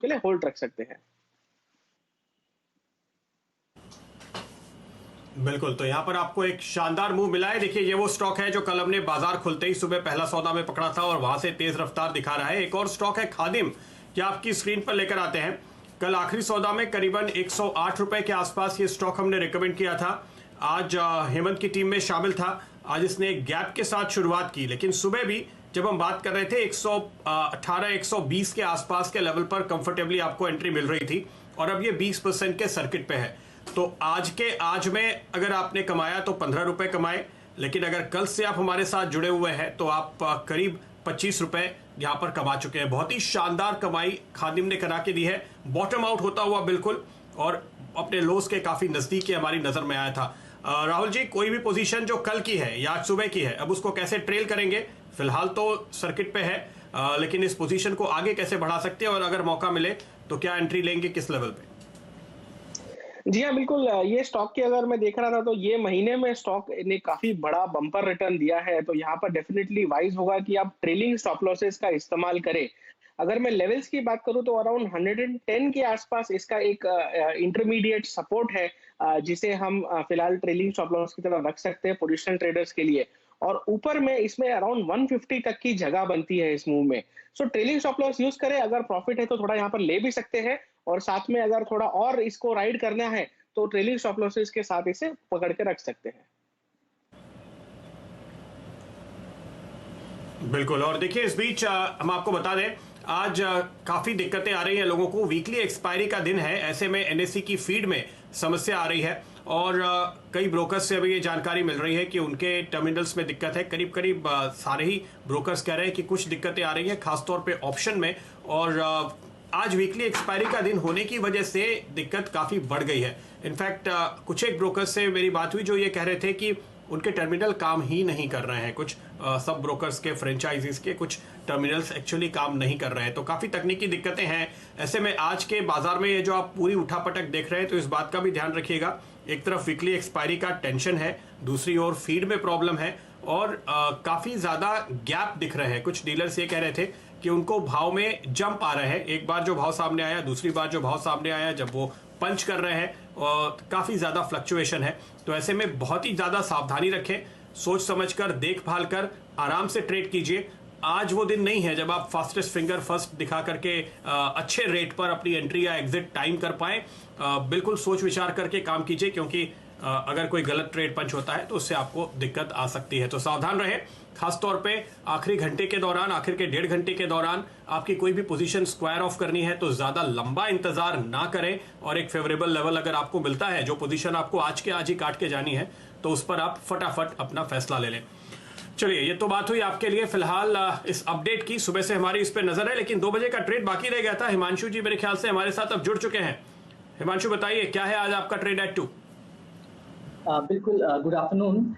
के लिए होल्ड रख सकते हैं। बिल्कुल, तो यहाँ पर आपको एक शानदार मूव मिला है। देखिए, ये वो स्टॉक है जो कल हमने बाजार खुलते ही सुबह पहला सौदा में पकड़ा था और वहां से तेज रफ्तार दिखा रहा है। एक और स्टॉक है खादिम, क्या आपकी स्क्रीन पर लेकर आते हैं। कल आखिरी सौदा में करीबन 108 रुपए के आसपास ये स्टॉक हमने रिकमेंड किया था। आज हेमंत की टीम में शामिल था। आज इसने एक गैप के साथ शुरुआत की, लेकिन सुबह भी जब हम बात कर रहे थे 118 120 के आसपास के लेवल पर कंफर्टेबली आपको एंट्री मिल रही थी और अब ये 20% के सर्किट पे है। तो आज में अगर आपने कमाया तो 15 रुपए कमाए, लेकिन अगर कल से आप हमारे साथ जुड़े हुए हैं तो आप करीब 25 रुपए यहां पर कमा चुके हैं। बहुत ही शानदार कमाई खादिम ने करा के दी है, बॉटम आउट होता हुआ बिल्कुल, और अपने लोस के काफी नजदीक ही हमारी नजर में आया था। राहुल जी, कोई भी पोजीशन जो कल की है या आज सुबह की है, अब उसको कैसे ट्रेल करेंगे? फिलहाल तो सर्किट पे है, लेकिन इस पोजीशन को आगे कैसे बढ़ा सकते हैं और अगर मौका मिले तो क्या एंट्री लेंगे, किस लेवल पे? जी हाँ, बिल्कुल। ये स्टॉक की अगर मैं देख रहा था तो ये महीने में स्टॉक ने काफ़ी बड़ा बम्पर रिटर्न दिया है, तो यहाँ पर डेफ़िनिटली वाइज़ होगा कि आप ट्रेलिंग स्टॉप लॉसेस का इस्तेमाल करें। अगर मैं लेवल्स की बात करूँ तो अराउंड 110 के आसपास इसका एक इंटरमीडिएट सपोर्ट है, जिसे हम फिलहाल ट्रेलिंग स्टॉप लॉस की तरह रख सकते हैं पोजिशनल ट्रेडर्स के लिए। और ऊपर में इसमें अराउंड 150 तक की जगह बनती है इस मूव में। सो ट्रेलिंग स्टॉप लॉस यूज़ करें, अगर प्रॉफ़िट है तो थोड़ा यहाँ पर ले भी सकते हैं, और साथ में अगर थोड़ा और इसको राइड करना है तो ट्रेलिंग स्टॉप लॉसेस के साथ इसे पकड़ के रख सकते हैं। बिल्कुल, और देखिए इस बीच हम आपको बता दें, आज काफ़ी दिक्कतें आ रही हैं लोगों को। वीकली एक्सपायरी का दिन है, ऐसे में एनएसई की फीड में समस्या आ रही है और कई ब्रोकर्स से अभी ये जानकारी मिल रही है कि उनके टर्मिनल्स में दिक्कत है। करीब करीब सारे ही ब्रोकर्स कह रहे हैं कि कुछ दिक्कतें आ रही हैं, खासतौर पे ऑप्शन में। और आज वीकली एक्सपायरी का दिन होने की वजह से दिक्कत काफ़ी बढ़ गई है। इनफैक्ट कुछ एक ब्रोकर्स से मेरी बात हुई जो ये कह रहे थे कि उनके टर्मिनल काम ही नहीं कर रहे हैं। कुछ सब ब्रोकर्स के, फ्रेंचाइजीज के कुछ टर्मिनल्स एक्चुअली काम नहीं कर रहे हैं, तो काफ़ी तकनीकी दिक्कतें हैं। ऐसे में आज के बाजार में ये जो आप पूरी उठापटक देख रहे हैं, तो इस बात का भी ध्यान रखिएगा। एक तरफ वीकली एक्सपायरी का टेंशन है, दूसरी ओर फीड में प्रॉब्लम है और काफ़ी ज़्यादा गैप दिख रहे हैं। कुछ डीलर्स ये कह रहे थे कि उनको भाव में जंप आ रहे हैं, एक बार जो भाव सामने आया, दूसरी बार जो भाव सामने आया, जब वो पंच कर रहे हैं और काफ़ी ज़्यादा फ्लक्चुएशन है। तो ऐसे में बहुत ही ज़्यादा सावधानी रखें, सोच समझकर, देखभाल कर आराम से ट्रेड कीजिए। आज वो दिन नहीं है जब आप फास्टेस्ट फिंगर फर्स्ट दिखा करके अच्छे रेट पर अपनी एंट्री या एग्जिट टाइम कर पाए। बिल्कुल सोच विचार करके काम कीजिए, क्योंकि अगर कोई गलत ट्रेड पंच होता है तो उससे आपको दिक्कत आ सकती है। तो सावधान रहें, खासतौर पे आखिरी घंटे के दौरान, आखिर के 1.5 घंटे के दौरान आपकी कोई भी पोजीशन स्क्वायर ऑफ करनी है तो ज़्यादा लंबा इंतजार ना करें और एक फेवरेबल लेवल अगर आपको मिलता है, जो पोजीशन आपको आज के आज ही काट के जानी है, तो उस पर आप फटाफट अपना फैसला ले लें। चलिए, ये तो बात हुई आपके लिए फिलहाल इस अपडेट की। सुबह से हमारी इस पर नजर है, लेकिन 2 बजे का ट्रेड बाकी रह गया था। हिमांशु जी मेरे ख्याल से हमारे साथ अब जुड़ चुके हैं। हिमांशु, बताइए क्या है आज आपका ट्रेड एट 2? बिल्कुल, गुड आफ्टरनून।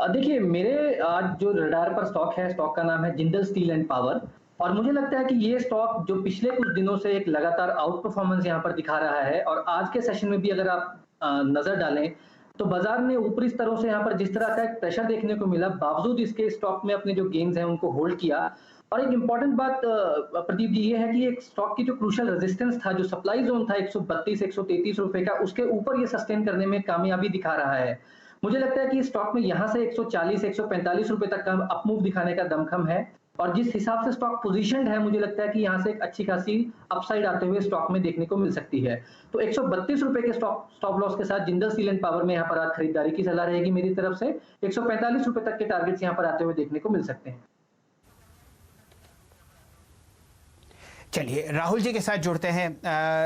देखिए, मेरे आज जो रडार पर स्टॉक है, स्टॉक का नाम है जिंदल स्टील एंड पावर, और मुझे लगता है कि ये स्टॉक जो पिछले कुछ दिनों से एक लगातार आउट परफॉर्मेंस यहाँ पर दिखा रहा है, और आज के सेशन में भी अगर आप नजर डालें तो बाजार ने ऊपरी स्तरों से यहाँ पर जिस तरह का एक प्रेशर देखने को मिला, बावजूद इसके स्टॉक में अपने जो गेन्स हैं उनको होल्ड किया। और एक इंपॉर्टेंट बात प्रदीप जी ये है कि एक स्टॉक की जो क्रूशियल रेजिस्टेंस था, जो सप्लाई जोन था 132 133 रुपए का, उसके ऊपर ये सस्टेन करने में कामयाबी दिखा रहा है। मुझे लगता है कि स्टॉक में यहां से 140 145 रुपए तक का अप मूव दिखाने का दमखम है, और जिस हिसाब से स्टॉक पोजीशनड है, मुझे लगता है कि यहां से एक अच्छी खासी अपसाइड आते हुए स्टॉक में देखने को मिल सकती है। तो 132 रुपए के स्टॉप लॉस के साथ जिंदल स्टील एंड पावर में यहाँ पर आज खरीदारी की सलाह रहेगी मेरी तरफ से। 145 रुपए तक के टारगेट्स यहाँ पर आते हुए देखने को मिल सकते हैं। चलिए राहुल जी के साथ जुड़ते हैं।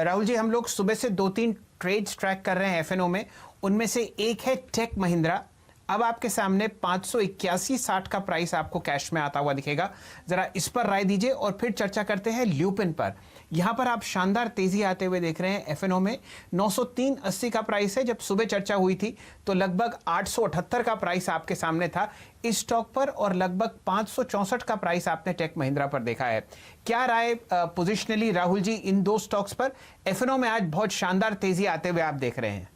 राहुल जी, हम लोग सुबह से 2-3 ट्रेड्स ट्रैक कर रहे हैं एफएनओ में, उनमें से एक है टेक महिंद्रा। अब आपके सामने 581.60 का प्राइस आपको कैश में आता हुआ दिखेगा, जरा इस पर राय दीजिए और फिर चर्चा करते हैं ल्यूपिन पर। यहां पर आप शानदार तेजी आते हुए देख रहे हैं एफएनओ में। 903.80 का प्राइस है, जब सुबह चर्चा हुई थी तो लगभग 878 का प्राइस आपके सामने था इस स्टॉक पर, और लगभग 564 का प्राइस आपने टेक महिंद्रा पर देखा है। क्या राय पोजिशनली राहुल जी इन दो स्टॉक्स पर? एफएनओ में आज बहुत शानदार तेजी आते हुए आप देख रहे हैं।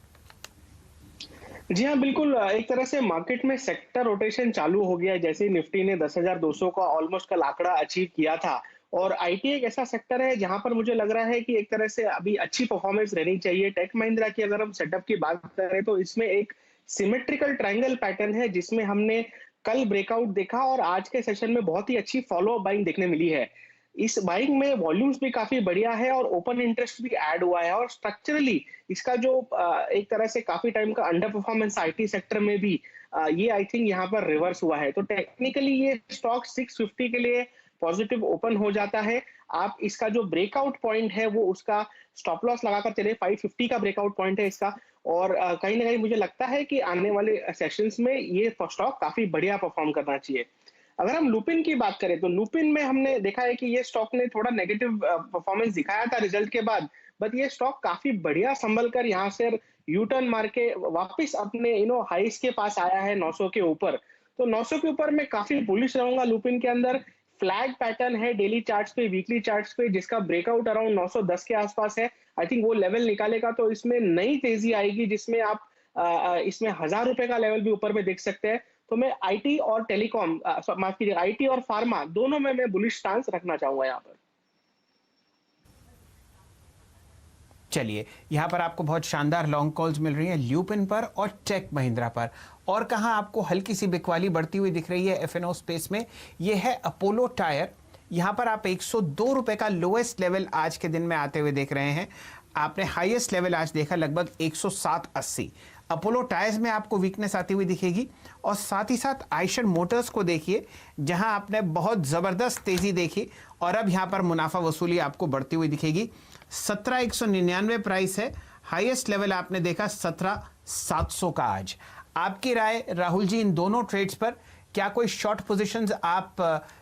जी हाँ, बिल्कुल। एक तरह से मार्केट में सेक्टर रोटेशन चालू हो गया है। जैसे ही निफ्टी ने 10,200 का ऑलमोस्ट कल आंकड़ा अचीव किया था, और आईटी एक ऐसा सेक्टर है जहां पर मुझे लग रहा है कि एक तरह से अभी अच्छी परफॉर्मेंस रहनी चाहिए। टेक महिंद्रा की अगर हम सेटअप की बात करें तो इसमें एक सिमेट्रिकल ट्रायंगल पैटर्न है, जिसमें हमने कल ब्रेकआउट देखा और आज के सेशन में बहुत ही अच्छी फॉलो बाइंग देखने मिली है। इस बाइंग में वॉल्यूम्स भी काफी बढ़िया है और ओपन इंटरेस्ट भी ऐड हुआ है, और स्ट्रक्चरली इसका जो एक तरह से काफी टाइम का अंडर परफॉर्मेंस आईटी सेक्टर में भी ये आई थिंक यहाँ पर रिवर्स हुआ है। तो टेक्निकली ये स्टॉक 650 के लिए पॉजिटिव ओपन हो जाता है। आप इसका जो ब्रेकआउट पॉइंट है वो उसका स्टॉप लॉस लगाकर चले, 550 का ब्रेकआउट पॉइंट है इसका। और कहीं ना कहीं मुझे लगता है कि आने वाले सेशंस में ये स्टॉक काफी बढ़िया परफॉर्म करना चाहिए। अगर हम लुपिन की बात करें तो लुपिन में हमने देखा है कि ये स्टॉक ने थोड़ा नेगेटिव परफॉर्मेंस दिखाया था रिजल्ट के बाद, बट ये स्टॉक काफी बढ़िया संभल कर यहाँ से यू टर्न मार के वापस अपने हाइस के पास आया है 900 के ऊपर। तो 900 के ऊपर मैं काफी बुलिश रहूंगा लुपिन के अंदर। फ्लैग पैटर्न है डेली चार्ट्स पे, वीकली चार्ट्स पे, जिसका ब्रेकआउट अराउंड 910 के आसपास है। आई थिंक वो लेवल निकालेगा तो इसमें नई तेजी आएगी, जिसमें आप इसमें 1000 रुपए का लेवल भी ऊपर में देख सकते हैं। तो मैं आईटी और टेलीकॉम, माफ कीजिए, आईटी और फार्मा दोनों में मैं बुलिश स्टांस रखना चाहूंगा यहाँ पर। चलिए, यहां पर आपको बहुत शानदार लॉन्ग कॉल्स मिल रही हैं ल्यूपिन पर और टेक महिंद्रा पर। और कहां आपको हल्की सी बिकवाली बढ़ती हुई दिख रही है एफएनओ स्पेस में, यह है अपोलो टायर। यहां पर आप 102 रुपए का लोएस्ट लेवल आज के दिन में आते हुए देख रहे हैं। आपने हाईएस्ट लेवल आज देखा लगभग 107.80। अपोलो टायर्स में आपको वीकनेस आती हुई दिखेगी। और साथ ही साथ आयशर मोटर्स को देखिए, जहां आपने बहुत ज़बरदस्त तेज़ी देखी और अब यहां पर मुनाफा वसूली आपको बढ़ती हुई दिखेगी। 17,199 प्राइस है, हाईएस्ट लेवल आपने देखा 17,700 का आज। आपकी राय राहुल जी इन दोनों ट्रेड्स पर, क्या कोई शॉर्ट पोजीशंस आप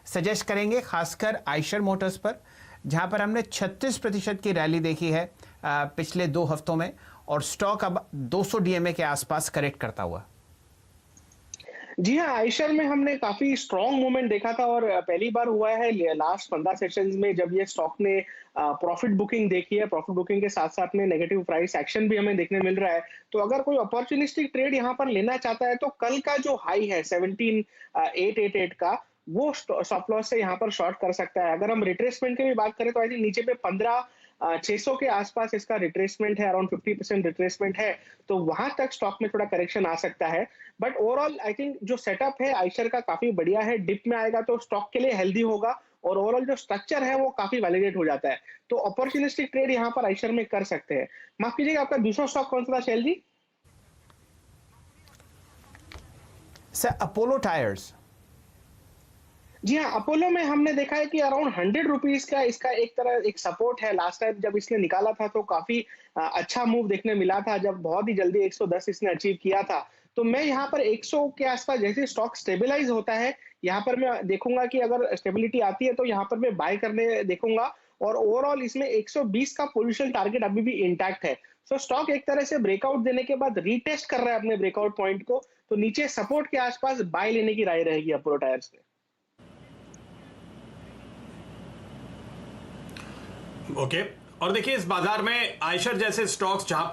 सजेस्ट करेंगे, खासकर आयशर मोटर्स पर, जहां पर हमने 36% की रैली देखी है पिछले 2 हफ्तों में और स्टॉक अब 200 डीएमए के आसपास करेक्ट करता हुआ? जी हाँ, आयशर में हमने काफी स्ट्रॉन्ग मूवमेंट देखा था और पहली बार हुआ है लास्ट 15 सेशंस में जब ये स्टॉक ने प्रॉफिट बुकिंग देखी है। प्रॉफिट बुकिंग के साथ साथ में नेगेटिव प्राइस एक्शन भी हमें देखने मिल रहा है। तो अगर कोई अपॉर्चुनिस्टिक ट्रेड यहाँ पर लेना चाहता है तो कल का जो हाई है 17,888 का, वो स्टॉप लॉस से यहाँ पर शॉर्ट कर सकता है। अगर हम रिट्रेसमेंट की भी बात करें तो आई थिंक नीचे पे 15,600 के आसपास इसका रिट्रेसमेंट है, अराउंड 50% रिट्रेसमेंट है। तो वहां तक स्टॉक में थोड़ा करेक्शन आ सकता है। बट ओवरऑल आई थिंक जो सेटअप है आयशर का काफी बढ़िया है। डिप में आएगा तो स्टॉक के लिए हेल्दी होगा और ओवरऑल जो स्ट्रक्चर है वो काफी वैलिडेट हो जाता है। तो अपॉर्चुनिस्टिक ट्रेड यहाँ पर आयशर में कर सकते हैं। माफ कीजिएगा, आपका दूसरा स्टॉक कौन सा था Shail ji? Sir, Apollo tyres. जी हाँ, अपोलो में हमने देखा है कि अराउंड 100 रुपीज का इसका एक सपोर्ट है। लास्ट टाइम जब इसने निकाला था तो काफी अच्छा मूव देखने मिला था, जब बहुत ही जल्दी 110 इसने अचीव किया था। तो मैं यहाँ पर 100 के आसपास जैसे स्टॉक स्टेबलाइज होता है, यहाँ पर मैं देखूंगा कि अगर स्टेबिलिटी आती है तो यहाँ पर मैं बाय करने देखूंगा। और ओवरऑल इसमें 120 का पोजिशन टारगेट अभी भी इंटैक्ट है। सो स्टॉक एक तरह से ब्रेकआउट देने के बाद रीटेस्ट कर रहा है अपने ब्रेकआउट पॉइंट को, तो नीचे सपोर्ट के आसपास बाय लेने की राय रहेगी अपोलो टायर्स पे। ओके। और देखिए, इस बाजार में आयशर जैसे स्टॉक्स जहां